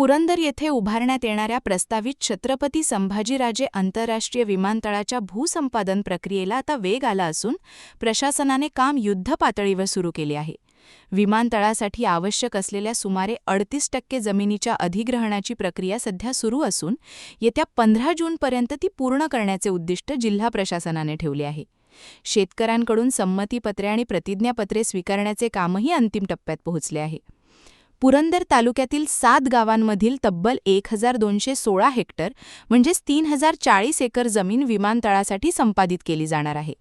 पुरंदर येथे उभारण्यात येणाऱ्या प्रस्तावित छत्रपती संभाजीराजे आंतरराष्ट्रीय विमानतळाच्या भूसंपादन प्रक्रियेला आता वेग आला असून प्रशासनाने काम युद्धपातळीवर सुरू केले आहे. विमानतळासाठी आवश्यक असलेल्या सुमारे 38% जमिनीच्या अधिग्रहणाची प्रक्रिया सध्या सुरू असून येत्या 15 जूनपर्यंत ती पूर्ण करण्याचे उद्दिष्ट जिल्हा प्रशासनाने ठेवले आहे. शेतकऱ्यांकडून संमतीपत्रे आणि प्रतिज्ञापत्रे स्वीकारण्याचे कामही अंतिम टप्प्यात पोहोचले आहे. पुरंदर तालुक्यातील 7 गावांमधील तब्बल 1216 हेक्टर म्हणजेच 3040 एकर जमीन विमानतळासाठी संपादित केली जाणार आहे.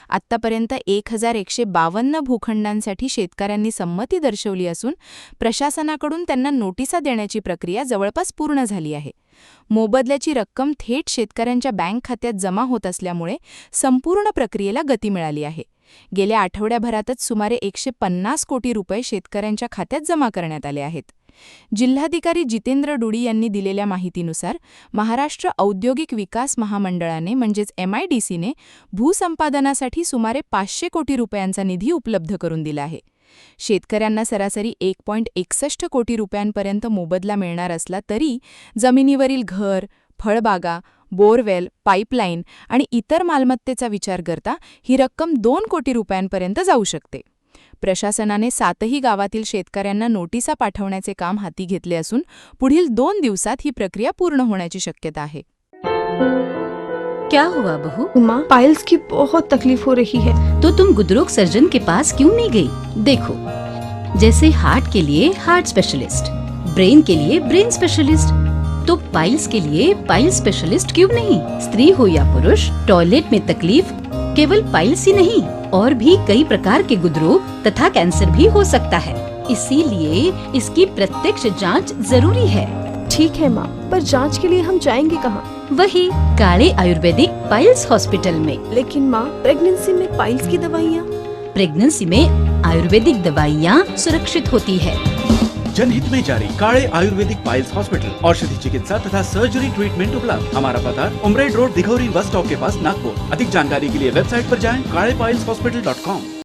आत्तापर्यंत 1152 भूखंडांसाठी शेतकऱ्यांनी संमती दर्शवली असून प्रशासनाकडून त्यांना नोटिसा देण्याची प्रक्रिया जवळपास पूर्ण झाली आहे. मोबदल्याची रक्कम थेट शेतकऱ्यांच्या बँक खात्यात जमा होत असल्यामुळे संपूर्ण प्रक्रियेला गती मिळाली आहे. गेल्या आठवड्याभरातच सुमारे 150 कोटी रुपये शेतकऱ्यांच्या खात्यात जमा करण्यात आले आहेत. जिल्हाधिकारी जितेंद्र डुडी यांनी दिलेल्या माहितीनुसार महाराष्ट्र औद्योगिक विकास महामंडळाने म्हणजेच MIDCने भूसंपादनासाठी सुमारे 500 कोटी रुपयांचा निधी उपलब्ध करून दिला आहे. शेतकऱ्यांना सरासरी 1.61 कोटी रुपयांपर्यंत मोबदला मिळणार असला तरी जमिनीवरील घर, फळबागा, बोरवेल, पाईपलाईन आणि इतर मालमत्तेचा विचार करता ही रक्कम 2 कोटी रुपयांपर्यंत जाऊ शकते. प्रशासनाने 7ही गावातील शेतकऱ्यांना नोटिसा पाठवण्याचे काम हाती घेतले असून पुढील 2 दिवसात ही प्रक्रिया पूर्ण होण्याची शक्यता आहे. क्या हुआ बहू? माँ, पाइल्स की बहुत तकलीफ हो रही है. तो तुम गुदरोग सर्जन के पास क्यों नहीं गई? देखो, जैसे हार्ट के लिए हार्ट स्पेशलिस्ट, ब्रेन के लिए ब्रेन स्पेशलिस्ट, तो पाइल्स के लिए पाइल स्पेशलिस्ट क्यों नहीं? स्त्री हो या पुरुष, टॉयलेट में तकलीफ केवल पाइल्स ही नहीं और भी कई प्रकार के गुदरोग तथा कैंसर भी हो सकता है. इसीलिए इसकी प्रत्यक्ष जांच जरूरी है. ठीक है माँ, पर जांच के लिए हम जाएंगे कहाँ? वही काले आयुर्वेदिक पाइल्स हॉस्पिटल में. लेकिन माँ, प्रेगनेंसी में पाइल्स की दवाइयाँ? प्रेगनेंसी में आयुर्वेदिक दवाइयाँ सुरक्षित होती है. जनहित में जारी काले आयुर्वेदिक पाइल्स हॉस्पिटल, औषधि चिकित्सा तथा सर्जरी ट्रीटमेंट उपलब्ध. हमारा पता उमरेड रोड, दिघौरी बस स्टॉप के पास, नागपुर. अधिक जानकारी के लिए वेबसाइट पर जाएं kalepileshospital.com.